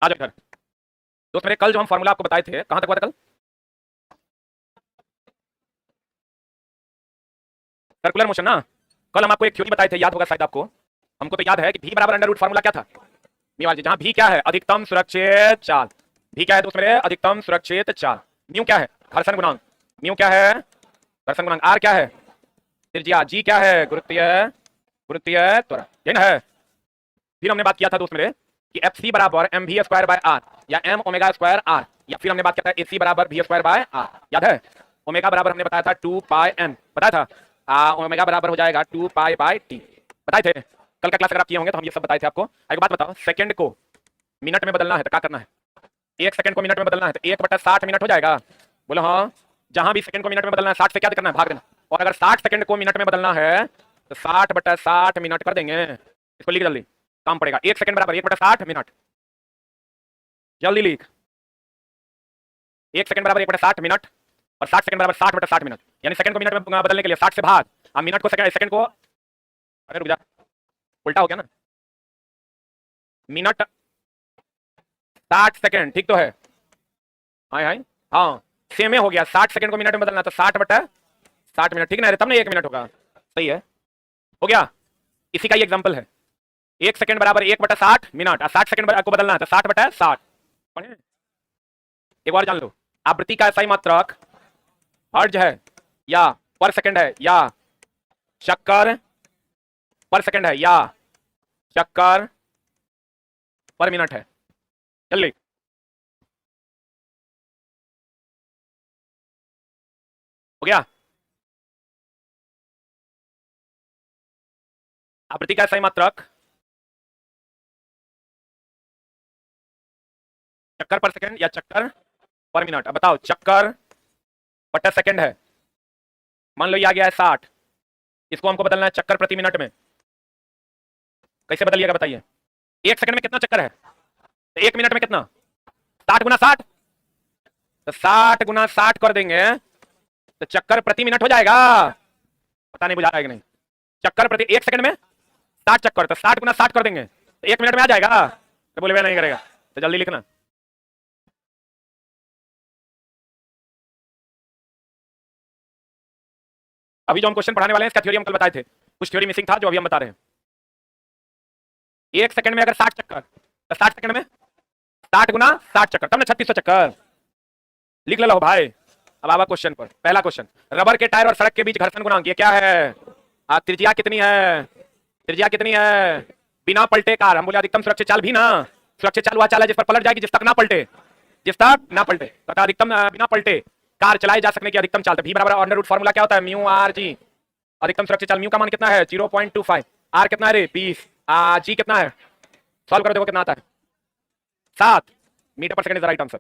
आ जाओ इधर। दोस्त मेरे, कल जो हम फॉर्मूला आपको बताए थे, कहां तक हुआ था कल? सर्कुलर मोशन ना। कल हम आपको एक थ्योरी बताए थे, याद होगा शायद आपको। हमको तो याद है कि v बराबर अंडर रूट फॉर्मूला क्या था मीवाल जी, जहां v क्या है? अधिकतम सुरक्षित चाल। v क्या है दोस्त मेरे? अधिकतम सुरक्षित चाल। म्यू क्या है? घर्षण गुणांक। म्यू क्या है? घर्षण गुणांक। r क्या है? त्रिज्या। g क्या है? गुरुत्वीय त्वरण। ये ना है। फिर हमने बात किया था दोस्त मेरे कि एफ सी बराबर M V square by R, या एम ओमेगा स्क्वायर आर, या फिर हमने बात किया था ए सी बराबर वी स्क्वायर बाय आर। याद है? ओमेगा बराबर हमने बताया था 2 पाई एन, बताया था। ओमेगा बराबर हो जाएगा 2 पाई बाय टी, बताए थे। कल का क्लास अगर आप किए होंगे तो हम ये सब बताए थे आपको। एक बात बताओ, सेकंड को मिनट में बदलना है तो क्या करना है? 1 सेकंड को मिनट में बदलना है तो 1/60 मिनट हो जाएगा। बोलो हाँ। जहां भी सेकंड को मिनट में बदलना है 60 से क्या करना है? भाग देना। और अगर 60 सेकंड को मिनट में बदलना है तो 60/60 मिनट कर देंगे। इसको लिख जल्दी, काम पड़ेगा। 1 सेकंड बराबर 1/60 मिनट। जल्दी लिख। 1 सेकंड बराबर 1/60 मिनट, और 60 सेकंड बराबर 60/60 मिनट। यानी सेकंड को मिनट में बदलने के लिए 60 से भाग, अब मिनट को सेकंड को, अरे रुक जा, उल्टा हो गया ना। मिनट 60 सेकंड, ठीक तो है? हाय हाय, हाँ सेम हो गया। 60 सेकंड को मिनट में बदलना तो 60/60 मिनट, ठीक ना? तब ना 1 मिनट होगा। सही है, हो गया। इसी का ही एग्जांपल है। 1 सेकंड बराबर 1/60 मिनट, और 60 सेकंड को बदलना है तो 60/60। एक बार जान लो, आवृत्ति का सही मात्रक हर्ट्ज है या पर सेकंड है या चक्कर पर सेकंड है या चक्कर पर मिनट है। जल्दी। हो गया। आवृत्ति का सही मात्रक चक्कर पर सेकंड या चक्कर पर मिनट। अब बताओ, चक्कर बटा सेकंड है, मान लो ये आ गया है 60, इसको हमको बदलना है चक्कर प्रति मिनट में। कैसे बदलिएगा बताइए? 1 सेकंड में कितना चक्कर है? तो 1 मिनट में कितना? 60 गुना 60, तो 60 गुना 60 कर देंगे तो चक्कर प्रति मिनट हो जाएगा। पता नहीं बुझा रहा है कि नहीं? चक्कर प्रति 1 सेकंड में 60 चक्कर, तो 60 गुना 60 कर देंगे तो 1 मिनट में आ जाएगा। तो बोले भैया नहीं करेगा, तो जल्दी लिखना। अभी जो हम क्वेश्चन पढ़ाने वाले हैं इसका थ्योरी हम कल बताए थे, कुछ थ्योरी मिसिंग था जो अभी हम बता रहे हैं। 1 सेकंड में अगर 60 चक्कर, तो 60 सेकंड में 60 गुना 60 चक्कर, तब ना 3600 चक्कर। लिख लो भाई। अब आवा क्वेश्चन पर। पहला क्वेश्चन, रबर के टायर और सड़क के बीच घर्षण गुणांक ये क्या है? त्रिज्या कितनी है? त्रिज्या कितनी है? बिना पलटे कार, हम बोले अधिकतम सुरक्षित चाल भी ना। सुरक्षित चाल हुआ चाल है जिस पर पलट जाएगी, जिस तक ना पलटे, जिस तक ना पलटे। तो अधिकतम बिना पलटे कार चलाई जा सकने की अधिकतम चाल। तो v बराबर अंडर रूट फार्मूला क्या होता है? Mu R G. अधिकतम सुरक्षित चाल म्यू का मान कितना है? 0.25। आर कितना है रे? 20। जी कितना है? सॉल्व कर देखो कितना आता है। 7 मीटर पर second is the right answer.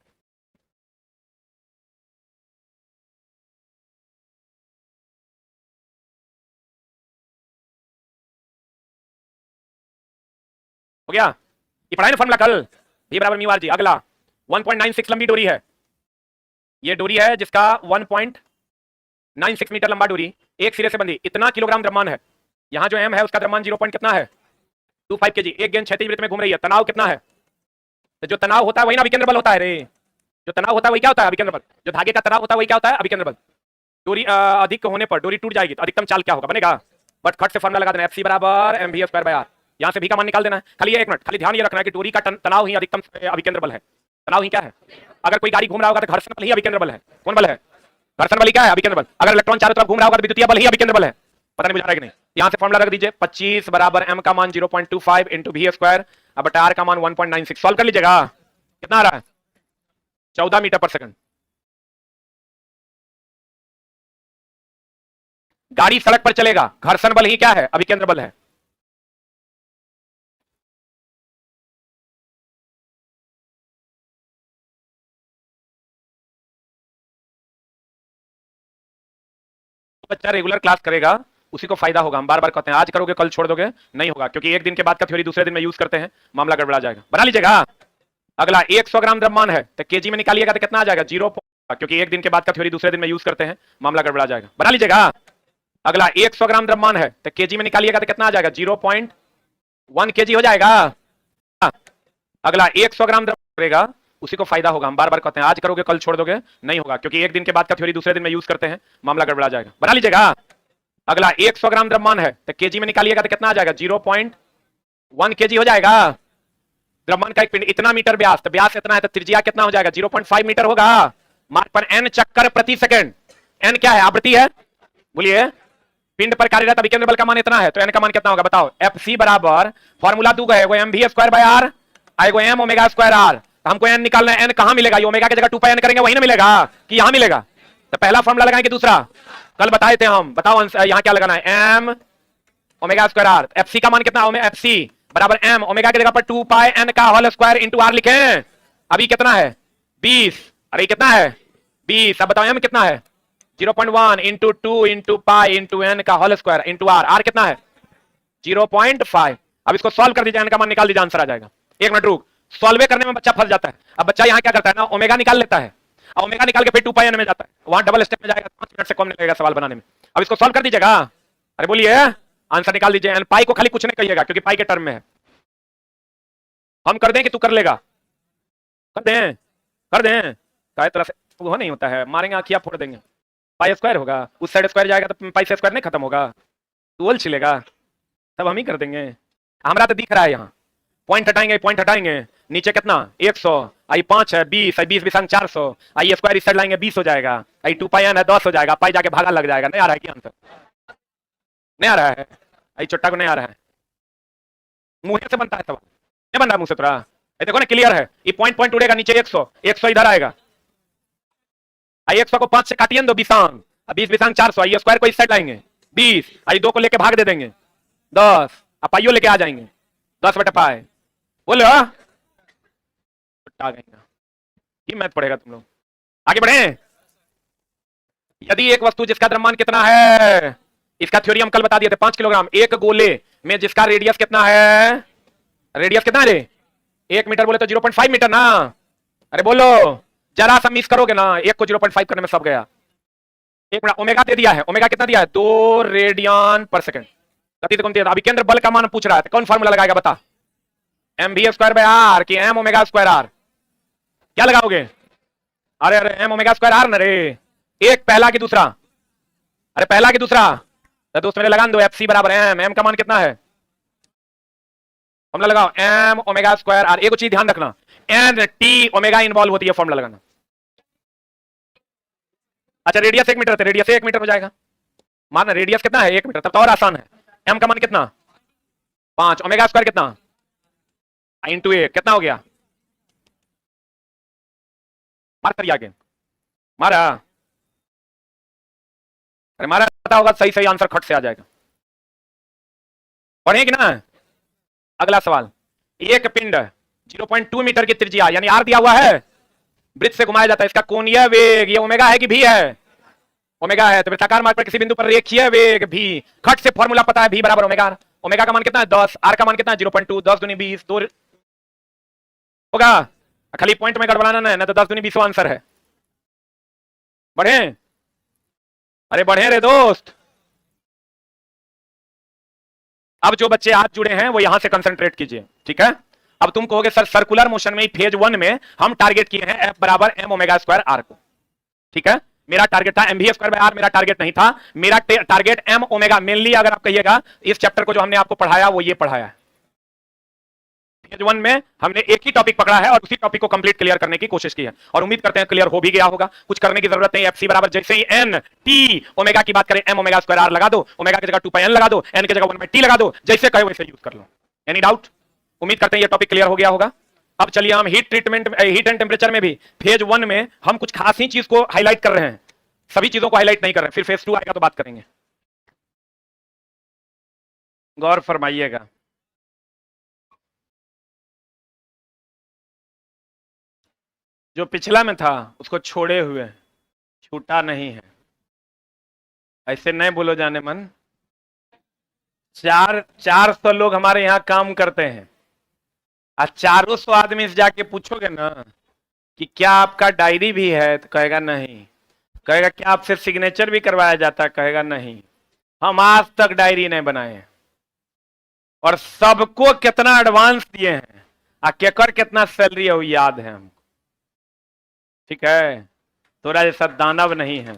हो गया? ये पढ़ाई ना फॉर्मूला कल, v बराबर म्यू आर जी। अगला 1.96 लंबी डोरी है, ये डोरी है जिसका 1.96 मीटर लंबा डोरी एक सिरे से बंधी, इतना किलोग्राम द्रव्यमान है। यहाँ जो m है उसका द्रव्यमान 0 पॉइंट कितना है? 25 kg। एक गेंद क्षैतिज वृत्त में घूम रही है, तनाव कितना है? तो जो तनाव होता है वही ना अभिकेंद्र बल होता है रे। जो तनाव होता है वही क्या होता है? अभिकेंद्र बल। जो धागे का तनाव होता है वही क्या होता है? अभिकेंद्र बल। डोरी अधिक होने पर डोरी टूट जाएगी तो अधिकतम चाल क्या होगा? बनेगा बट खट से फॉर्मूला लगा देना, एफ सी बराबर M V square by R. यहाँ से भी का मान निकाल देना है। खाली 1 मिनट, खाली ध्यान ये रखना है कि डोरी का तनाव ही अधिकतम अभिकेंद्र बल है। तनाव ही क्या है? अगर कोई गाड़ी घूम रहा होगा तो घर्षण बल ही अभिकेंद्र बल है। कौन बल है? घर्षण बल क्या है? अभिकेंद्र बल। अगर इलेक्ट्रॉन चारों तरफ घूम रहा होगा तो विद्युतीय बल ही अभिकेंद्र बल है। पता नहीं बुझा रहा है कि नहीं? यहाँ से फॉर्मूला रख दीजिए, 25 बराबर m का मान 0.25 इंटू वी स्क्वायर, अब r का मान 1.96। सॉल्व कर लीजिएगा। कितना आ रहा है? 14 मीटर पर सेकंड। गाड़ी सड़क पर चलेगा, घर्षण बल ही क्या है? अभिकेंद्र बल है। बच्चा रेगुलर क्लास करेगा उसी को फायदा होगा। हम बार बार कहते हैं आज करोगे कल छोड़ दोगे, नहीं होगा, क्योंकि एक दिन के बाद का थ्योरी दूसरे दिन में यूज करते हैं, मामला गड़बड़ा जाएगा। बना लीजिएगा। अगला 100 ग्राम द्रव्यमान है तो केजी में निकालिएगा तो कितना आ जाएगा? 0, क्योंकि एक दिन के बाद का थ्योरी दूसरे दिन में यूज करते हैं, मामला गड़बड़ा जाएगा। बना लीजिएगा। अगला 100 ग्राम द्रव्यमान है तो केजी में निकालिएगा तो कितना आ जाएगा? 0.1 kg हो जाएगा। अगला 100 ग्राम करेगा उसी को फायदा होगा। हम बार बार कहते हैं आज करोगे कल छोड़ दोगे, नहीं होगा, क्योंकि एक दिन के बाद का थ्योरी दूसरे दिन में यूज करते हैं, मामला गड़बड़ा जाएगा। बना लीजिएगा। अगला 100 ग्राम द्रव्यमान है तो केजी में निकालिएगा तो कितना आ जाएगा, 0.1 केजी हो जाएगा। द्रव्यमान का एक पिंड, इतना मीटर व्यास, तो व्यास इतना है तो त्रिज्या कितना हो जाएगा, 0.5 मीटर होगा। मार्ग पर n चक्कर प्रति सेकंड, n क्या है, आवृत्ति है, बोलिए। पिंड पर कार्यरत अभिकेंद्र बल का मान इतना है तो n का मान कितना होगा बताओ। Fc बराबर फॉर्मूला दूंगा, एगो mv स्क्वायर बाय r, एगो m ओमेगा स्क्वायर r। हमको n निकालना है, n कहां मिलेगा, ये ओमेगा की जगह 2 n करेंगे वही ना मिलेगा कि यहां मिलेगा। तो पहला फॉर्मूला लगाएंगे, दूसरा कल बताए थे हम, बताओ यहां क्या लगाना है, m omega square r। Fc का मान कितना, Fc बराबर m ओमेगा की जगह पर 2 n का होल स्क्वायर इंटू r लिखें। अभी कितना है 20, अरे कितना है 20। अब बताओ m कितना है 0.1 into 2 into pi into n का whole square into r, r कितना है 0.5। अब इसको सॉल्व कर दीजिए, n का मान निकाल दीजिए, आंसर आ जाएगा। एक मिनट रुक, सॉल्व करने में बच्चा फंस जाता है। अब बच्चा यहाँ क्या करता है ना, ओमेगा निकाल लेता है, ओमेगा निकाल के फिर 2 n में जाता है, वहां डबल स्टेप में जाएगा, 5 मिनट से कम नहीं लगेगा सवाल बनाने में। अब इसको सॉल्व कर दीजिएगा, अरे बोलिए आंसर निकाल दीजिए। एन पाई को खाली कुछ नहीं कहिएगा क्योंकि पाई के टर्म में है। हम कर दें कि तू कर लेगा, कर दें कर दें, काय तरह से वो नहीं होता है, मारेंगे आंखिया फोड़ देंगे। पाई स्क्वायर होगा, उस साइड स्क्वायर जाएगा तो पाई से स्क्वायर नहीं खत्म होगा, टूल छिलेगा, तब हम ही कर देंगे। हमारा तो दिख रहा है यहाँ, पॉइंट हटाएंगे, पॉइंट हटाएंगे, नीचे कितना 100, आई 5 है 20, आई 20 20 400, आई स्क्वायर इस साइड लाएंगे 20 हो जाएगा, आई 2 पाई है 10 हो जाएगा, पाई जाके भागा लग जाएगा। नहीं आ रहा है क्या आंसर, नहीं आ रहा है, आई चुट्टा को नहीं आ रहा है, मुंह से बनता है सवाल, नहीं बन रहा मुंह से थोड़ा, देखो ना क्लियर है। ये पॉइंट पॉइंट उड़ेगा नीचे 100, 100 इधर आएगा, आई 100 को 5 से काटिए दो 20 अंक, 20 20 अंक 400, आई स्क्वायर को इस साइड लाएंगे 20, आई 2 को लेके भाग दे देंगे 10, अब पाइयो लेके आ जाएंगे 10 बटे पाए, बोलो ये मैथ पड़ेगा तुम लोग। आगे बढ़े। यदि एक वस्तु जिसका द्रव्यमान कितना है, इसका थ्योरी हम कल बता दिए थे, 5 किलोग्राम, एक गोले में जिसका रेडियस कितना है, रेडियस कितना है रे, 1 मीटर बोले तो 0.5 मीटर ना, अरे बोलो जरा सा मिस करोगे ना, एक को 0.5 करने में सब गया। एक मिनट, ओमेगा दे दिया है, ओमेगा कितना दिया है 2 रेडियन पर सेकंड, गति तो कौन दिया, अभी केंद्र बल का मान पूछ रहा है, कौन फॉर्मूला लगाएगा बता, mv स्क्वायर बाय r कि m ओमेगा स्क्वायर r, क्या लगाओगे, अरे अरे m ओमेगा स्क्वायर r ना रे, एक पहला की दूसरा, अरे पहला की दूसरा, तो दोस्त मेरे लगा दो, fc बराबर m का मान कितना है, फॉर्मूला लगाओ m ओमेगा स्क्वायर r। एक चीज ध्यान रखना, n t ओमेगा इन्वॉल्व होती है फॉर्मूला लगाना। अच्छा रेडियस 1 मीटर, रेडियस 1 मीटर हो जाएगा, माना रेडियस कितना है 1 मीटर, तब तो और आसान है। m का मान कितना 5, ओमेगा स्क्वायर कितना इंटू 1 कितना हो गया, मार करिए आगे, मारा, अरे मारा पता होगा, सही सही आंसर खट से आ जाएगा। पढ़ेंगे ना। अगला सवाल, एक पिंड 0.2 मीटर की त्रिज्या यानी r दिया हुआ है, वृत्त से घुमाया जाता है, इसका कोणीय वेग ये ओमेगा है कि भी है, ओमेगा है, तो वृत्ताकार मार्ग पर किसी बिंदु पर रेखीय वेग भी, खट से फॉर्मूला पता है, v बराबर ओमेगा r, ओमेगा का मान कितना है 10, r का मान कितना है 0.2, 10 दूनी 20, 2 होगा, खाली पॉइंट में गड़बड़ाना ना तो 10 दूनी 20 आंसर है। बढ़े, अरे बढ़े रे दोस्त। अब जो बच्चे आज जुड़े हैं वो यहां से कंसंट्रेट कीजिए, ठीक है। अब तुम कहोगे सर सर्कुलर मोशन में फेज 1 में हम टारगेट किए हैं f बराबर m ओमेगा स्क्वायर r को, ठीक है। मेरा टारगेट था mv स्क्वायर बाय r, मेरा टारगेट नहीं था, मेरा टारगेट m ओमेगा, मेनली अगर आप कहिएगा इस चैप्टर को जो हमने आपको पढ़ाया वो ये पढ़ाया है। फेज 1 में हमने एक ही टॉपिक पकड़ा है और उसी टॉपिक को कंप्लीट क्लियर करने की कोशिश की है और उम्मीद करते हैं क्लियर हो भी गया होगा, कुछ करने की जरूरत नहीं। fc बराबर जैसे ही n t ओमेगा की बात करें m ओमेगा स्क्वायर r लगा दो, ओमेगा की जगह 2 पाई n लगा दो, n की जगह 1/t लगा दो, जैसे कहे वैसे यूज कर लो। Any doubt? उम्मीद करते हैं ये टॉपिक क्लियर हो गया होगा। अब चलिए हम heat treatment, heat and temperature में भी फेज 1 में हम कुछ खास ही चीज को हाईलाइट कर रहे हैं, सभी चीजों को हाईलाइट नहीं कर रहे हैं, फिर फेज 2 आएगा तो बात करेंगे। गौर फरमाइएगा। जो पिछला में था उसको छोड़े हुए, छूटा नहीं है, ऐसे नहीं बोलो जाने मन। 400 लोग हमारे यहाँ काम करते हैं और 400 आदमी से जाके पूछोगे ना कि क्या आपका डायरी भी है, तो कहेगा नहीं। कहेगा क्या आपसे सिग्नेचर भी करवाया जाता है, कहेगा नहीं। हम आज तक डायरी नहीं बनाए और सबको कितना एडवांस दिए हैं, केकर कितना सैलरी है वो याद है हमको, ठीक है। तोरा जैसा दानव नहीं है।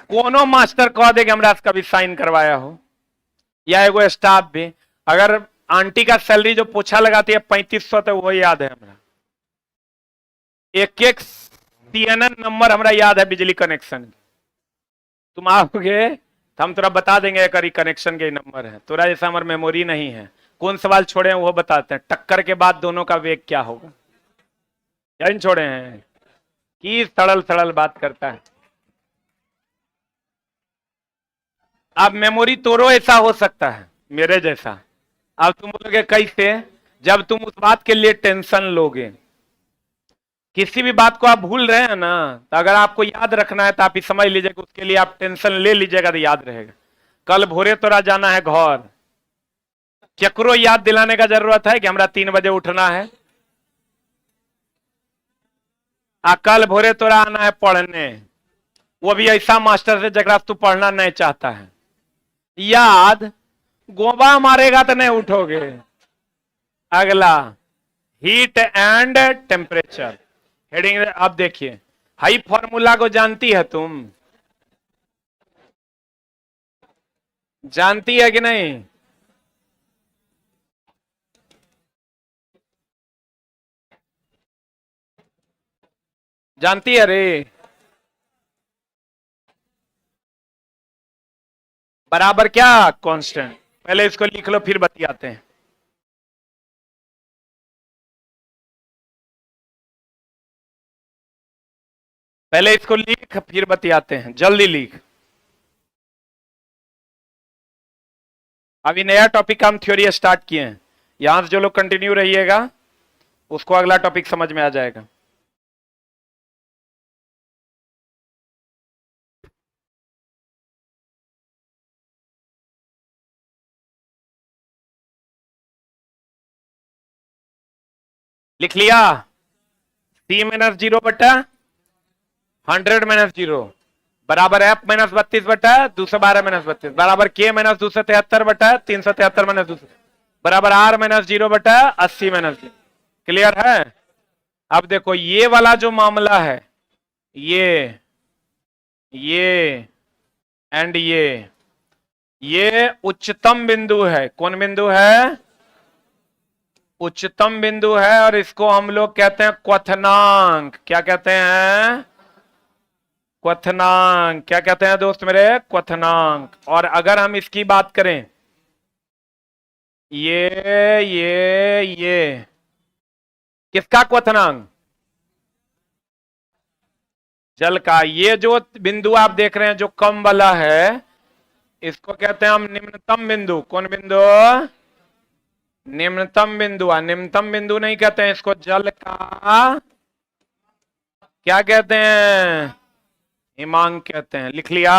कोनो मास्टर कह दे कि हमरा से कभी साइन करवाया हो, या एगो स्टाफ भी, अगर आंटी का सैलरी जो पोछा लगाती है 3500, तो वो याद है हमरा। एक एक CNN नंबर हमरा याद है बिजली कनेक्शन। तुम आओगे तो हम तोरा बता देंगे एक कनेक्शन के नंबर है। तोरा जैसा हमारे मेमोरी नहीं है। कौन सवाल छोड़े हैं वो बताते हैं। टक्कर के बाद दोनों का वेग क्या होगा, क्या छोड़े हैं कि सड़ल सड़ल बात करता है। अब मेमोरी तोरो ऐसा हो सकता है मेरे जैसा। अब तुम बोलोगे कैसे, जब तुम उस बात के लिए टेंशन लोगे, किसी भी बात को आप भूल रहे हैं ना, तो अगर आपको याद रखना है तो आप ही समझ लीजिए कि उसके लिए आप टेंशन ले लीजिएगा तो याद रहेगा। कल भोरे तोरा जाना है घर, केकरो याद दिलाने का जरूरत है कि हमरा 3 बजे उठना है। कल भोरे तोरा आना है पढ़ने, वो भी ऐसा मास्टर से जगह तू पढ़ना नहीं चाहता है। याद गोबा मारेगा तो नहीं उठोगे। अगला हीट एंड टेम्परेचर हेडिंग। अब देखिए हाई फॉर्मूला को जानती है तुम, जानती है कि नहीं? जानती है रे। बराबर क्या कांस्टेंट। पहले इसको लिख लो फिर बतियाते हैं। पहले इसको लिख फिर बतियाते हैं, जल्दी लिख। अभी नया टॉपिक का हम थ्योरी स्टार्ट किए हैं। यहां से जो लोग कंटिन्यू रहिएगा उसको अगला टॉपिक समझ में आ जाएगा। लिख लिया? C माइनस 0 बटा 100 माइनस 0 बराबर F माइनस 32 बटा 212 माइनस 32 बराबर K माइनस 273 बटा 373 माइनस 200 बराबर R माइनस 0 बटा 80 माइनस 0। क्लियर है? अब देखो ये वाला जो मामला है, ये एंड ये उच्चतम बिंदु है। कौन बिंदु है? उच्चतम बिंदु है। और इसको हम लोग कहते हैं क्वथनांक। क्या कहते हैं? क्वथनांक। क्या कहते हैं दोस्त मेरे? क्वथनांक। और अगर हम इसकी बात करें, ये किसका क्वथनांक? जल का। ये जो बिंदु आप देख रहे हैं जो कम वाला है, इसको कहते हैं हम निम्नतम बिंदु। कौन बिंदु? निम्नतम बिंदु। निम्नतम बिंदु नहीं कहते हैं इसको, जल का क्या कहते हैं? हिमांक कहते हैं। लिख लिया?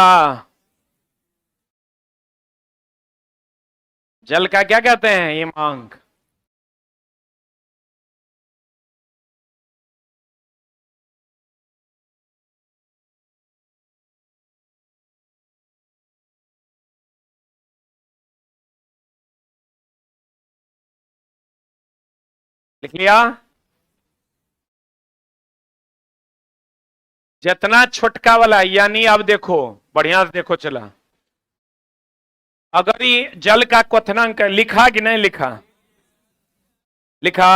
जल का क्या कहते हैं? हिमांक। लिख लिया? जितना छोटका वाला, यानी अब देखो बढ़िया से देखो चला, अगर ये जल का क्वथनांक लिखा कि नहीं लिखा? लिखा?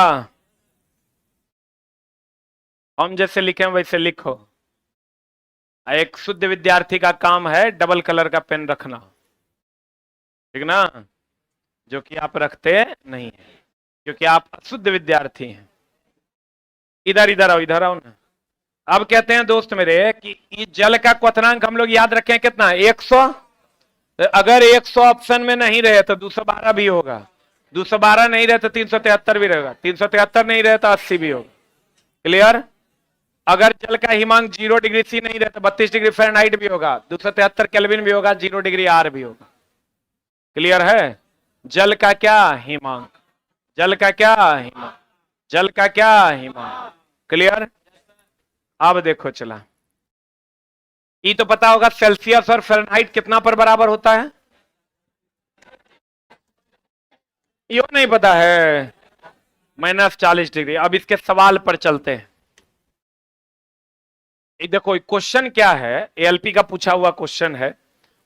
हम जैसे लिखे वैसे लिखो। एक शुद्ध विद्यार्थी का काम है डबल कलर का पेन रखना, ठीक ना? जो कि आप रखते नहीं है क्योंकि आप अशुद्ध विद्यार्थी हैं। इधर इधर आओ, इधर आओ ना। अब कहते हैं दोस्त मेरे कि इस जल का क्वथनांक हम लोग याद रखें कितना? 100। अगर 100 ऑप्शन में नहीं रहे तो 212 भी होगा, 212 नहीं रहे तो 373 भी रहेगा, 373 नहीं रहे तो 80 भी होगा। क्लियर? अगर जल का हिमांक 0 डिग्री C नहीं रहे तो 32 डिग्री फ़ारेनहाइट भी होगा, 273 केल्विन भी होगा, 0 डिग्री R भी होगा। क्लियर है? जल का क्या? हिमांक। जल का क्या? हिमांक। जल का क्या? हिमांक। क्लियर? अब देखो चला, ये तो पता होगा सेल्सियस और फ़ारेनहाइट कितना पर बराबर होता है? यो नहीं पता है? -40 डिग्री। अब इसके सवाल पर चलते हैं। देखो क्वेश्चन क्या है, एएलपी का पूछा हुआ क्वेश्चन है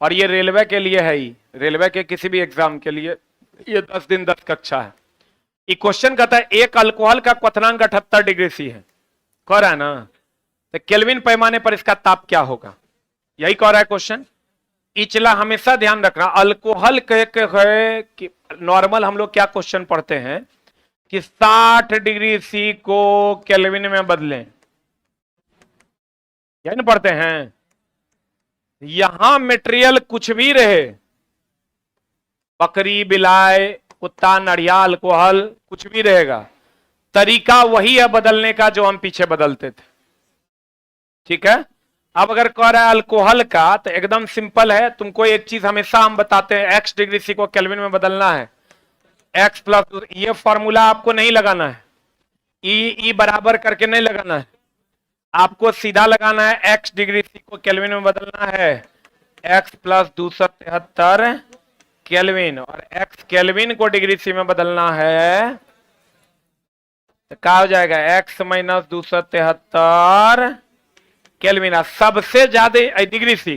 और ये रेलवे के लिए है ही, रेलवे के किसी भी एग्जाम के लिए ये 10 दिन 10 कक्षा है। ये क्वेश्चन कहता है एक अल्कोहल का क्वथनांक 78 डिग्री सी है, कह रहा है ना, तो केल्विन पैमाने पर इसका ताप क्या होगा, यही कह रहा है क्वेश्चन। इचला हमेशा ध्यान रखना, अल्कोहल कह के है कि नॉर्मल हम लोग क्या क्वेश्चन पढ़ते हैं कि 60 डिग्री सी को केल्विन में बदलें, यही ना पढ़ते हैं। यहां मटेरियल कुछ भी रहे, बकरी बिलाय कुत्ता नड़िया अल्कोहल कुछ भी रहेगा, तरीका वही है बदलने का जो हम पीछे बदलते थे, ठीक है। अब अगर कह रहा है अल्कोहल का तो एकदम सिंपल है, तुमको एक चीज हमेशा हम बताते हैं, x डिग्री सी को केल्विन में बदलना है, x प्लस, ये फॉर्मूला आपको नहीं लगाना है, ई बराबर करके नहीं लगाना है, आपको सीधा लगाना है x डिग्री सी को केल्विन में बदलना है x प्लस 273 केल्विन, और x केल्विन को डिग्री सी में बदलना है तो क्या हो जाएगा x माइनस 273 केल्विन। सबसे ज्यादा डिग्री सी,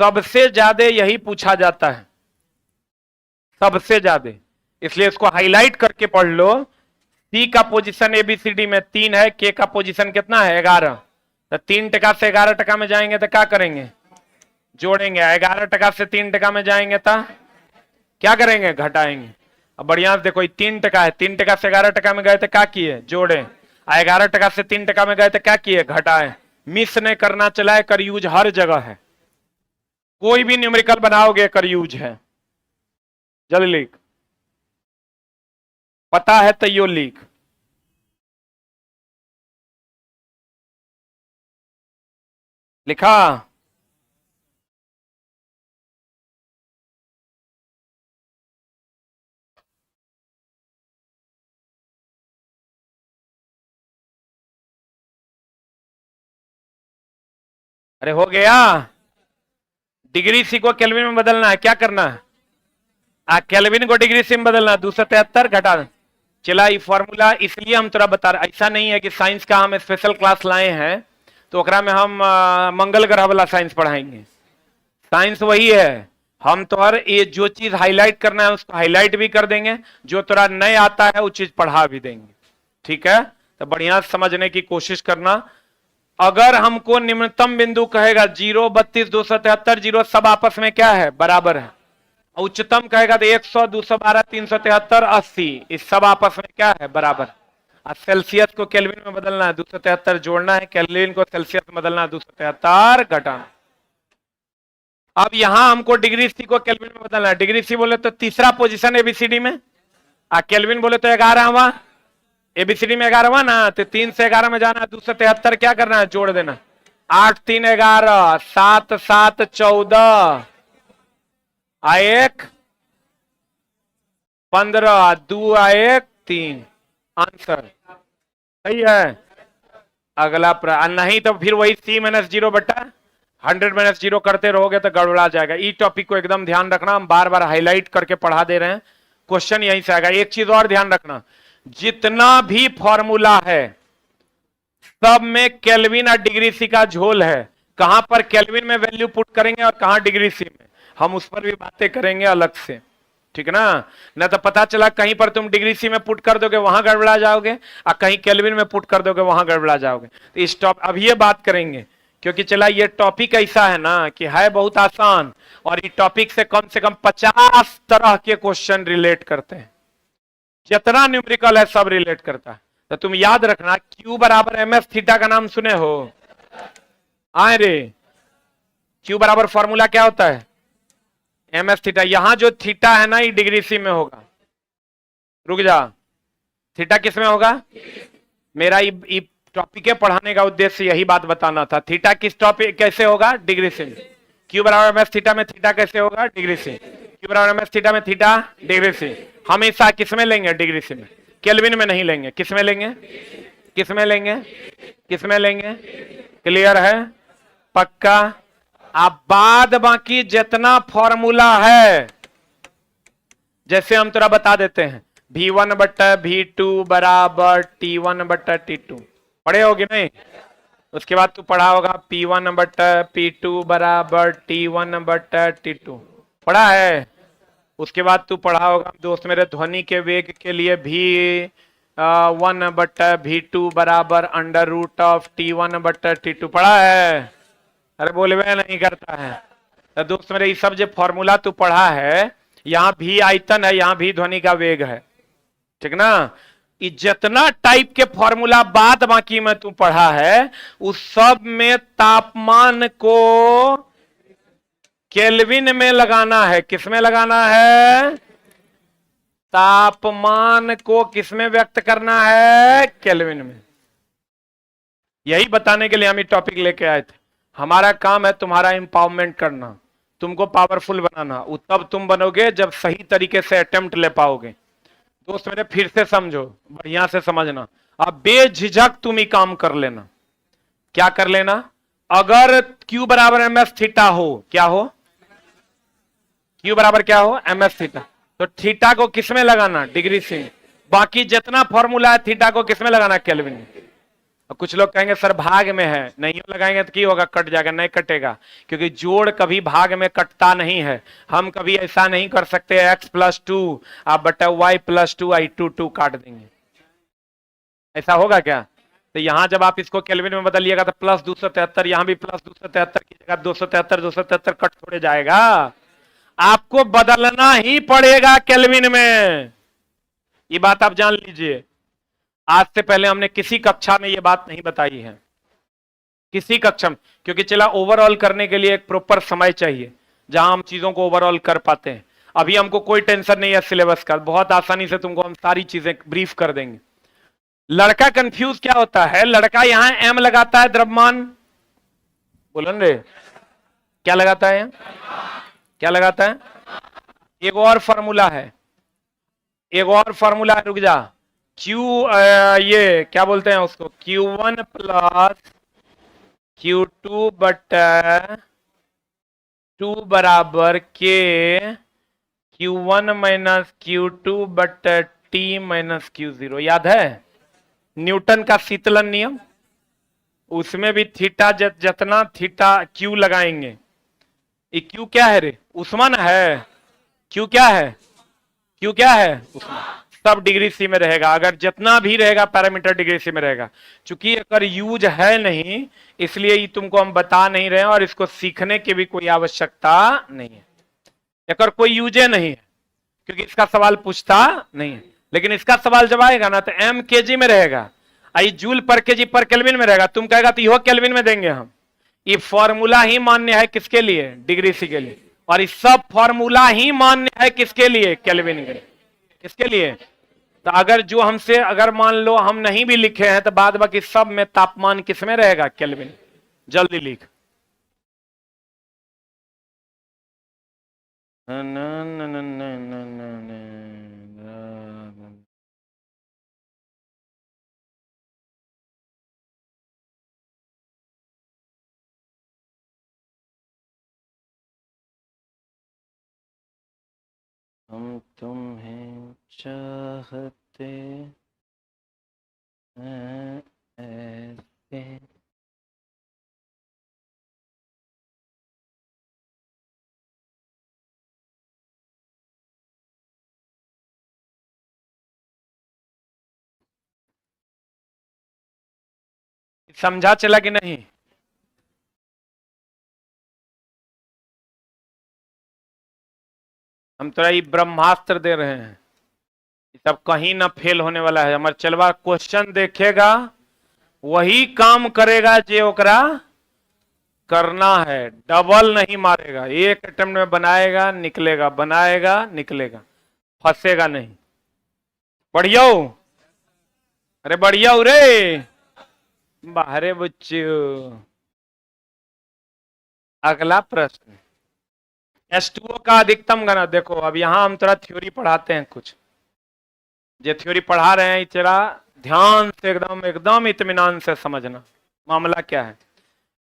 सबसे ज्यादा यही पूछा जाता है, सबसे ज्यादा, इसलिए इसको हाईलाइट करके पढ़ लो। सी का पोजीशन एबीसीडी में 3 है, के का पोजीशन कितना है 11, तो 3% से 11% में जाएंगे तो क्या करेंगे, जोड़ेंगे। 11% से 3% में जाएंगे तो क्या करेंगे, घटाएंगे। अब बढ़िया से देखो 3% है, 3% से 11% में गए तो क्या किए, जोड़े। 11% से 3% में गए तो क्या किए, घटाए। मिस नहीं करना, चला कर यूज हर जगह है, कोई भी न्यूमेरिकल बनाओगे कर यूज है। जल्दी लिख, पता है तो यो लिख। लिखा, अरे हो गया। डिग्री सी को केल्विन में बदलना है, क्या करना है, केल्विन को डिग्री सी में बदलना, 273 घटा। चला ये फॉर्मूला इसलिए हम थोड़ा बता रहे, ऐसा नहीं है कि साइंस का हम स्पेशल क्लास लाए हैं तो ओकरा में हम मंगल ग्रह वाला साइंस पढ़ाएंगे। साइंस वही है, हम तो हर ये जो चीज हाईलाइट करना है उसको हाईलाइट भी कर देंगे, जो थोड़ा नहीं आता है वो चीज पढ़ा भी देंगे, ठीक है। तो बढ़िया समझने की कोशिश करना। अगर हमको निम्नतम बिंदु कहेगा 0, 32, 273, 0 सब आपस में क्या है, बराबर है। उच्चतम कहेगा तो 100, 212, 373, 80, इस सब आपस में क्या है, बराबर। और सेल्सियस को केल्विन में बदलना है, 273 जोड़ना है, केल्विन को सेल्सियस में बदलना है, 273 घटाना। अब यहां हमको डिग्री सी को केल्विन में बदलना है। डिग्री सी बोले तो तीसरा पोजीशन एबीसीडी में, केल्विन बोले तो 11वां, एबीसीडी में 11वां ना, तो 3 से 11 में जाना है, 273 क्या करना है, जोड़ देना। 8 3 11, 7 7 14, 1 15, 2 1 3, आंसर सही है। अगला नहीं तो फिर वही C माइनस 0 बटा 100 माइनस 0 करते रहोगे तो गड़बड़ा जाएगा। ई टॉपिक को एकदम ध्यान रखना, हम बार बार हाईलाइट करके पढ़ा दे रहे हैं, क्वेश्चन यहीं से आएगा। एक चीज और ध्यान रखना, जितना भी फॉर्मूला है सब में केल्विन और डिग्री सी का झोल है। कहां पर केल्विन में वैल्यू पुट करेंगे और कहां डिग्री सी में, हम उस पर भी बातें करेंगे अलग से, ठीक है ना। न तो पता चला कहीं पर तुम डिग्री सी में पुट कर दोगे वहां गड़बड़ा जाओगे, और कहीं केल्विन में पुट कर दोगे वहां गड़बड़ा जाओगे। तो इस अब ये बात करेंगे, क्योंकि चला ये टॉपिक ऐसा है ना कि है बहुत आसान, और इस टॉपिक से कम 50 तरह के क्वेश्चन रिलेट करते हैं। जितना न्यूमेरिकल है सब रिलेट करता है। तो तुम याद रखना, Q बराबर एमएस थीटा का नाम सुने हो, आए रे। Q बराबर फॉर्मूला क्या होता है, एमएस थीटा। यहां जो थीटा है ना ये डिग्री सी में होगा, रुक जा, थीटा किस में होगा, मेरा टॉपिक के पढ़ाने का उद्देश्य यही बात बताना था। थीटा किस टॉपिक कैसे होगा, डिग्री से। Q बराबर एमएस थीटा में थीटा कैसे होगा, डिग्री से। Q बराबर एमएस थीटा में थीटा डिग्री से। हमेशा किस में लेंगे, डिग्री से में, केल्विन में नहीं लेंगे। किस में लेंगे, किस में लेंगे, किस में लेंगे, क्लियर है, पक्का। अब बाद बाकी जितना फॉर्मूला है, जैसे हम थोड़ा बता देते हैं, V1 बट्टा V2 बराबर T1 बट्टा T2। पढ़े होगे नहीं? उसके बाद तू पढ़ा होगा P1 बट्टा P2 बराबर T1 बट्टा T2। पढ़ा है? उसके बाद तू पढ़ा होगा दोस्त मेरे ध्वनि के वेग के लिए V1 बट्टा V2 बराबर अंडर रूट ऑफ T1 बट्टा T2। पढ़ा है? अरे बोलवे नहीं करता है। तो दोस्त मेरे ये सब जो फॉर्मूला तू पढ़ा है, यहाँ भी आयतन है, यहाँ भी ध्वनि का वेग है, ठीक ना? ये जितना टाइप के फॉर्मूला बात बाकी में तू पढ़ा है, उस सब में तापमान को केल्विन में लगाना है। किस में लगाना है? तापमान को किस में व्यक्त करना है? केल्विन में। यही बताने के लिए हम ये टॉपिक लेके आए थे। हमारा काम है तुम्हारा एम्पावरमेंट करना, तुमको पावरफुल बनाना। तब तुम बनोगे जब सही तरीके से अटेम्प्ट ले पाओगे। दोस्त मेरे फिर से समझो, बढ़िया से समझना। अब बेझिझक तुम ही काम कर लेना। क्या कर लेना? अगर Q बराबर ms थीटा हो, क्या हो? Q बराबर क्या हो? ms theta. तो थीटा को किसमें लगाना? डिग्री से। बाकी जितना फॉर्मूला है थीटा को किसमें लगाना? केल्विन में। कुछ लोग कहेंगे सर भाग में है, नहीं लगाएंगे तो क्या होगा? कट जाएगा। नहीं कटेगा, क्योंकि जोड़ कभी भाग में कटता नहीं है। हम कभी ऐसा नहीं कर सकते x+2 आप बटा y+2 i2 काट देंगे। ऐसा होगा क्या? तो यहां जब आप इसको केल्विन में बदलिएगा तो +273, यहां भी +273 की जगह 273 कट थोड़े जाएगा। आपको बदलना ही पड़ेगा केल्विन में। ये बात आप जान लीजिए। आज से पहले हमने किसी कक्षा में ये बात नहीं बताई है, किसी कक्षा में, क्योंकि चला ओवरऑल करने के लिए एक प्रॉपर समय चाहिए जहां हम चीजों को ओवरऑल कर पाते हैं। अभी हमको कोई टेंशन नहीं है सिलेबस का, बहुत आसानी से तुमको हम सारी चीजें ब्रीफ कर देंगे। लड़का कंफ्यूज क्या होता है? लड़का यहां m लगाता है द्रव्यमान, बोलन रे, क्या लगाता है? क्या लगाता है? एक और फॉर्मूला है, एक और फॉर्मूला है, रुक जा। ये क्या बोलते हैं उसको? Q1 प्लस Q2 बटा 2 बराबर के Q1 माइनस Q2 बटा T माइनस Q0। याद है न्यूटन का शीतलन नियम? उसमें भी थीटा जितना थीटा Q लगाएंगे। ये Q क्या है रे? उष्मा है। Q क्या है? Q क्या है? उष्मा। सब डिग्री सी में रहेगा। अगर जितना भी रहेगा पैरामीटर डिग्री सी में रहेगा। चूंकि अगर यूज है नहीं, इसलिए ये तुमको हम बता नहीं रहे हैं और इसको सीखने की भी कोई आवश्यकता नहीं है। अगर कोई यूजे नहीं है, क्योंकि इसका सवाल पूछता नहीं है। लेकिन इसका सवाल जब आएगा ना तो m kg में रहेगा, आई जूल पर kg पर केल्विन में रहेगा। तुम कहेगा तो यहो केल्विन में देंगे हम। ये फॉर्मूला ही मान्य है किसके लिए? डिग्री सी के लिए। और ये सब फॉर्मूला ही मान्य है किसके लिए? केल्विन के लिए। किसके लिए? तो अगर जो हमसे अगर मान लो हम नहीं भी लिखे हैं तो बाद बाकी सब में तापमान किस में रहेगा? केल्विन। जल्दी लिख। हम तुम्हें चाहते हैं ऐसे। समझा चला कि नहीं? हम तो ये ब्रह्मास्त्र दे रहे हैं, सब कहीं ना फेल होने वाला है। हमारे चलवा क्वेश्चन देखेगा, वही काम करेगा जो ओकरा करना है। डबल नहीं मारेगा, एक अटेम्प्ट में बनाएगा निकलेगा, बनाएगा निकलेगा, फंसेगा नहीं। बढ़िया हो? अरे बढ़िया हो रे बाहरे बच्चों। अगला प्रश्न, H2O का अधिकतम घनत्व। देखो अब यहां हम थोड़ा थ्योरी पढ़ाते हैं, कुछ जो थ्योरी पढ़ा रहे हैं तेरा ध्यान से एकदम एकदम इत्मीनान से समझना मामला क्या है।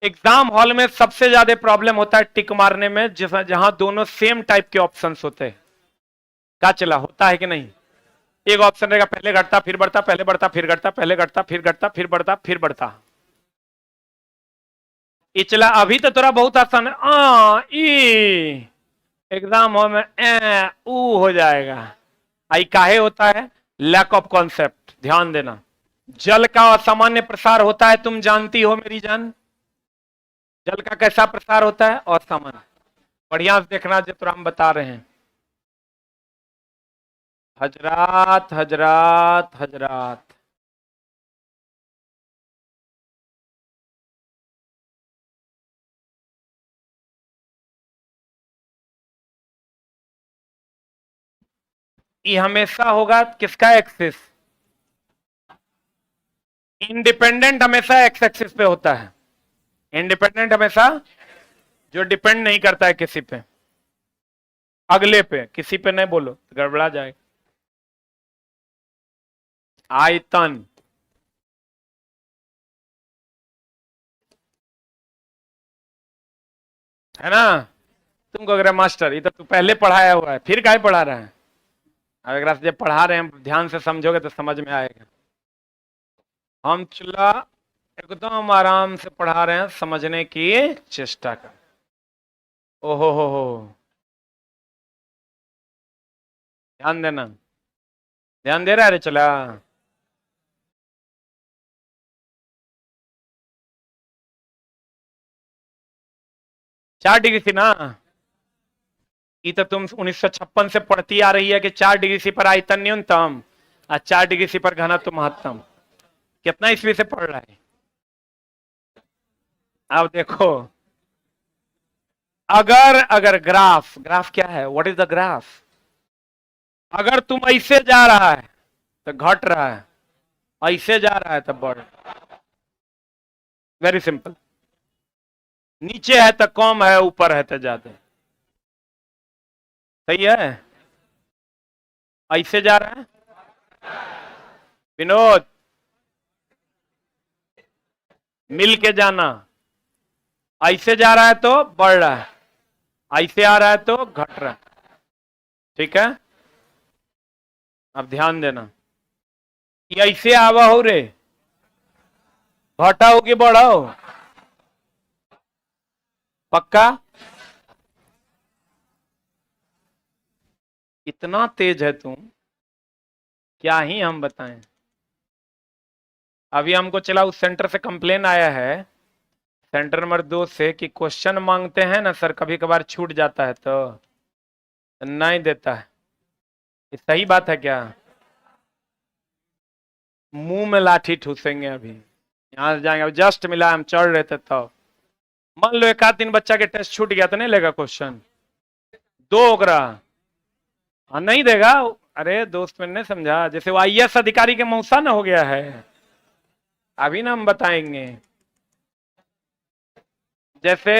एग्जाम हॉल में सबसे ज्यादा प्रॉब्लम होता है टिक मारने में, जहां दोनों सेम टाइप के ऑप्शंस होते हैं। क्या चला होता है कि नहीं? एक ऑप्शन रहेगा पहले घटता फिर बढ़ता, पहले बढ़ता फिर घटता, पहले घटता फिर घटता, फिर बढ़ता फिर बढ़ता। इचला अभी तो तोरा बहुत आसान है, ई एग्जाम हो में ऊ हो जाएगा। आई काहे होता है? Lack of concept. ध्यान देना, जल का असामान्य प्रसार होता है, तुम जानती हो मेरी जान। जल का कैसा प्रसार होता है? असामान्य। बढ़िया से देखना जो तो हम बता रहे हैं। हजरात हजरात हजरात, ये हमेशा होगा किसका? एक्सिस। इंडिपेंडेंट हमेशा एक्स एक्सिस पे होता है। इंडिपेंडेंट हमेशा, जो डिपेंड नहीं करता है किसी पे, अगले पे, किसी पे नहीं बोलो तो गड़बड़ा जाएगा। आयतन, है ना? तुमको अगर मास्टर, ये तो तू पहले पढ़ाया हुआ है, फिर काहे पढ़ा रहा है? अब अगर जब पढ़ा रहे हैं ध्यान से समझोगे तो समझ में आएगा। हम चला एकदम आराम से पढ़ा रहे हैं, समझने की चेष्टा कर। ओहो हो, ध्यान देना। ध्यान दे रहा है रे? चला, 4 डिग्री थी ना? ये तो तुम 1956 से पढ़ती आ रही है कि 4 डिग्री सी पर आयतन न्यूनतम और 4 डिग्री सी पर घनत्व महत्तम। कितना ईस्वी से पढ़ रहा है? अब देखो, अगर अगर ग्राफ, ग्राफ क्या है? What is the graph? अगर तुम ऐसे जा रहा है तो घट रहा है, ऐसे जा रहा है तो बढ़। Very simple. नीचे है तो कम है, ऊपर है तो ज्यादा। सही है? ऐसे जा रहा है विनोद, मिल के जाना। ऐसे जा रहा है तो बढ़ रहा है, ऐसे आ रहा है तो घट रहा है। ठीक है? अब ध्यान देना, ये ऐसे आवा हो रे, घटा हो कि बढ़ा हो? पक्का? इतना तेज है तुम, क्या ही हम बताएं। अभी हमको चला उस सेंटर से कंप्लेन आया है, सेंटर नंबर 2 से, कि क्वेश्चन मांगते हैं ना सर, कभी कभार छूट जाता है तो नहीं देता है। ये सही बात है क्या? मुंह में लाठी ठूसेंगे अभी, यहां से जाएंगे। अब जस्ट मिला, हम चढ़ रहे थे तब। मान लो एक आध दिन बच्चा के टेस्ट छूट गया तो नहीं लेगा क्वेश्चन? दो ओकरा, हाँ नहीं देगा। अरे दोस्त मैंने नहीं समझा, जैसे वो आईएएस अधिकारी के मौसा ना हो गया है, अभी ना हम बताएंगे। जैसे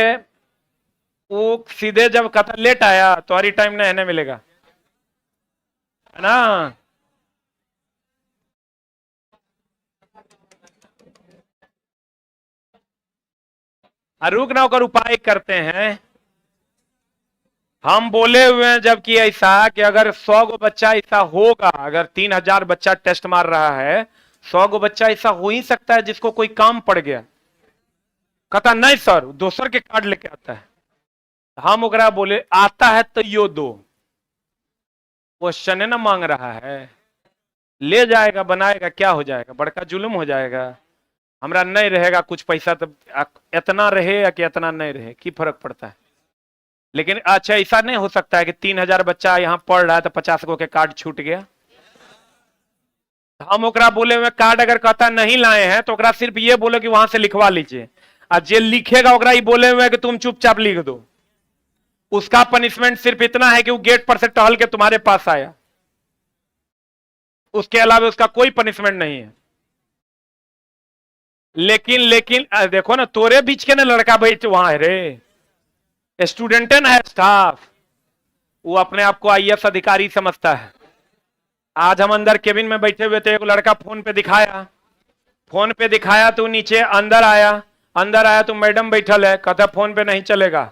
वो सीधे जब कथा लेट आया तो हरी टाइम नहीं है मिलेगा, है ना? रुक ना होकर उपाय करते हैं। हम बोले हुए हैं जबकि ऐसा कि अगर 100 गो बच्चा ऐसा होगा, अगर 3000 बच्चा टेस्ट मार रहा है, 100 गो बच्चा ऐसा हो ही सकता है जिसको कोई काम पड़ गया। कहता नहीं सर, दोसर के कार्ड लेके आता है। हम ओकरा बोले आता है तो यो दो, क्वेश्चन है ना मांग रहा है, ले जाएगा बनाएगा, क्या हो जाएगा? बड़का जुल्म हो जाएगा। हमरा नहीं रहेगा कुछ पैसा तो इतना रहे या कि इतना नहीं रहे, की फर्क पड़ता है? लेकिन अच्छा ऐसा नहीं हो सकता है कि 3000 बच्चा यहाँ पढ़ रहा है तो 50 गो के कार्ड छूट गया। हम ओकरा बोले हुए कार्ड अगर कहता नहीं लाए हैं तो ओकरा सिर्फ ये बोले कि वहां से लिखवा लीजिए, और जे लिखेगा ओकरा ये बोले हुए कि तुम चुपचाप लिख दो। उसका पनिशमेंट सिर्फ इतना है कि वो गेट पर से टहल के तुम्हारे पास आया, उसके अलावा उसका कोई पनिशमेंट नहीं है। लेकिन लेकिन देखो ना, तोरे बीच के ना लड़का बैठ वहां है रे, स्टूडेंट है ना, स्टाफ, वो अपने आप को आईएएस अधिकारी समझता है। आज हम अंदर केबिन में बैठे हुए थे, एक लड़का फोन पे दिखाया, फोन पे दिखाया तो नीचे अंदर आया, अंदर आया तो मैडम बैठल है, कहता फोन पे नहीं चलेगा।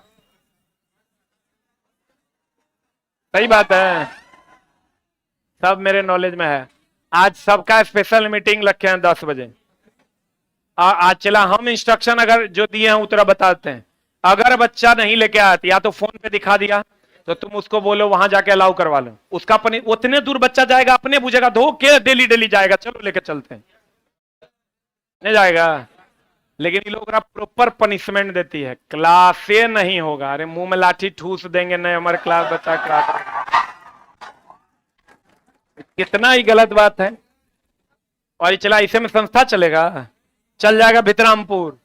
सही बात है। सब मेरे नॉलेज में है। आज सबका स्पेशल मीटिंग रखे हैं 10 बजे। और आज चला हम इंस्ट्रक्शन अगर जो दिए हैं उतना बताते हैं। अगर बच्चा नहीं लेके आया या तो फोन पे दिखा दिया तो तुम उसको बोलो वहां जाके अलाउ करवा लो। उसका उतने दूर बच्चा जाएगा, अपने बुझेगा, धो के डेली डेली जाएगा, चलो लेके चलते हैं, नहीं जाएगा। लेकिन ये लोग प्रॉपर पनिशमेंट देती है, क्लास से नहीं होगा। अरे मुंह में लाठी ठूस देंगे, नहीं हमारे क्लास बच्चा क्लास, कितना ही गलत बात है। और ये चला इसे में संस्था चलेगा, चल जाएगा भितरामपुर।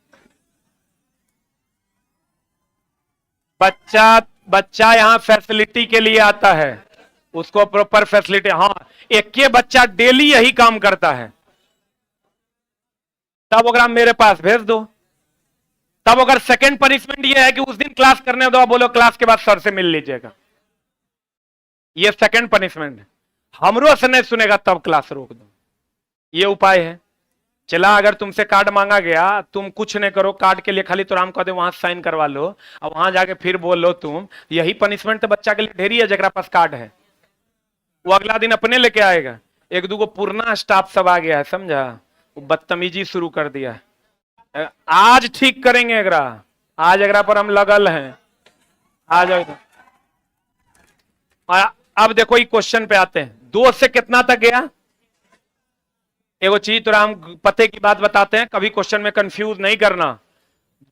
बच्चा यहाँ फैसिलिटी के लिए आता है, उसको प्रॉपर फैसिलिटी। हाँ, एक के बच्चा डेली यही काम करता है, तब अगर मेरे पास भेज दो। तब अगर सेकंड पनिशमेंट ये है कि उस दिन क्लास करने दो, बोलो क्लास के बाद सर से मिल लीजिएगा, ये सेकंड पनिशमेंट है। हमरो से नहीं सुनेगा तब क्लास रोक दो, ये उपाय है। चला अगर तुमसे कार्ड मांगा गया, तुम कुछ नहीं करो, कार्ड के लिए खाली तो राम कह दे वहां साइन करवा लो, और वहां जाके फिर बोल लो तुम, यही पनिशमेंट तो बच्चा के लिए ढेरी है। जगह पास कार्ड है वो अगला दिन अपने लेके आएगा। एक दूगो पुराना स्टाफ सब आ गया है, समझा, वो बदतमीजी शुरू कर दिया है। आज ठीक करेंगे अगरा, आज अगरा पर हम लगल हैं, आज। अब देखो ये क्वेश्चन पे आते हैं, 2 से कितना तक गया। एगो चीज तो हम पते की बात बताते हैं, कभी क्वेश्चन में कंफ्यूज नहीं करना।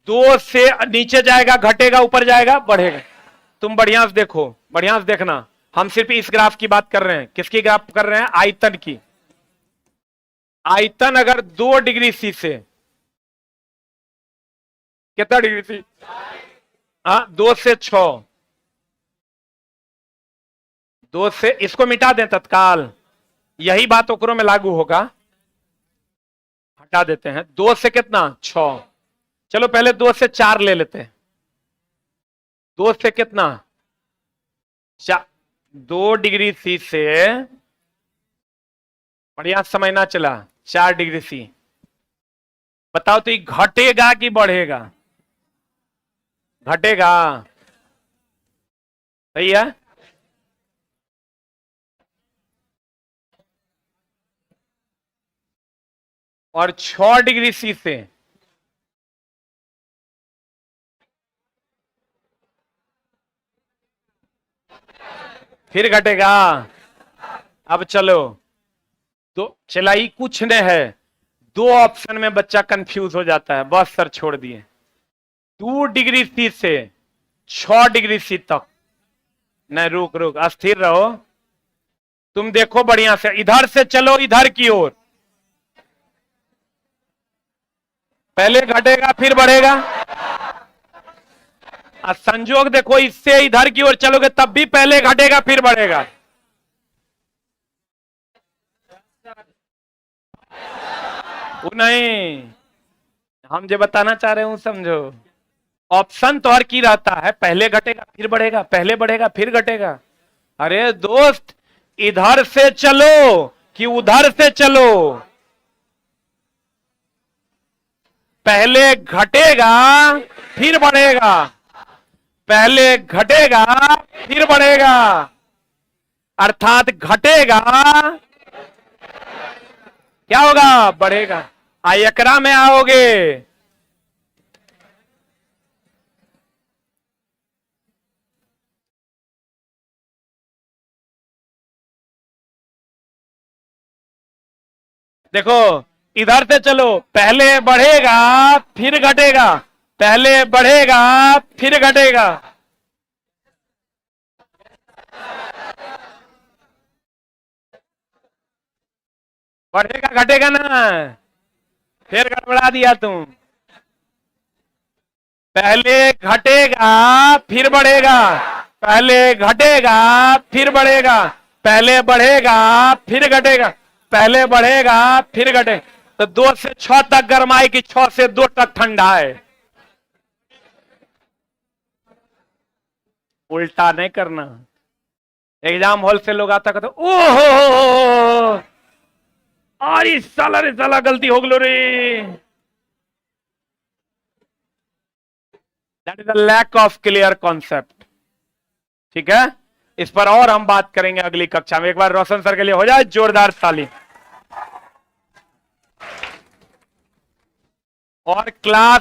2 से नीचे जाएगा, घटेगा, ऊपर जाएगा, बढ़ेगा। तुम बढ़िया से देखो, बढ़िया से देखना। हम सिर्फ इस ग्राफ की बात कर रहे हैं। किसकी ग्राफ कर रहे हैं? आयतन की। आयतन अगर 2 डिग्री सी से, कितना डिग्री सी? हाँ, 2 से 6, 2 से, इसको मिटा दें तत्काल, यही बात ओकरों में लागू होगा, हटा देते हैं। 2 से कितना? 6। चलो पहले 2 से 4 ले लेते हैं। 2 से कितना? 2 डिग्री सी से, बढ़िया समझना चला, 4 डिग्री सी। बताओ तो ये घटेगा कि बढ़ेगा? घटेगा, सही है। और 6 डिग्री सी से फिर घटेगा। अब चलो, तो चलाई कुछ नहीं है, 2 ऑप्शन में बच्चा कंफ्यूज हो जाता है, बस सर छोड़ दिए। 2 डिग्री सी से 6 डिग्री सी तक, नहीं रुक रुक, अस्थिर रहो। तुम देखो बढ़िया से, इधर से चलो इधर की ओर, पहले घटेगा फिर बढ़ेगा। संजोग देखो, इससे इधर की ओर चलोगे तब भी पहले घटेगा फिर बढ़ेगा। वो नहीं, हम जो बताना चाह रहे हूं समझो। ऑप्शन तो हर की रहता है, पहले घटेगा फिर बढ़ेगा, पहले बढ़ेगा फिर घटेगा। अरे दोस्त, इधर से चलो कि उधर से चलो, पहले घटेगा फिर बढ़ेगा, पहले घटेगा फिर बढ़ेगा, अर्थात घटेगा, क्या होगा? बढ़ेगा। आयकरा में आओगे, देखो इधर से चलो, पहले बढ़ेगा फिर घटेगा, पहले बढ़ेगा फिर घटेगा। बढ़ेगा घटेगा ना, फिर गड़बड़ा दिया तुम। पहले घटेगा फिर बढ़ेगा, पहले घटेगा फिर बढ़ेगा, पहले बढ़ेगा फिर घटेगा, पहले बढ़ेगा फिर घटेगा। तो 2 से 6 तक गर्माई की 6 से 2 तक ठंडा है। उल्टा नहीं करना। एग्जाम हॉल से लोग आता कहते ओहो, अरे साला रे साला गलती हो गलो रे। That is the lack of clear concept. ठीक है, इस पर और हम बात करेंगे अगली कक्षा में। एक बार रोशन सर के लिए हो जाए जोरदार ताली। और क्लास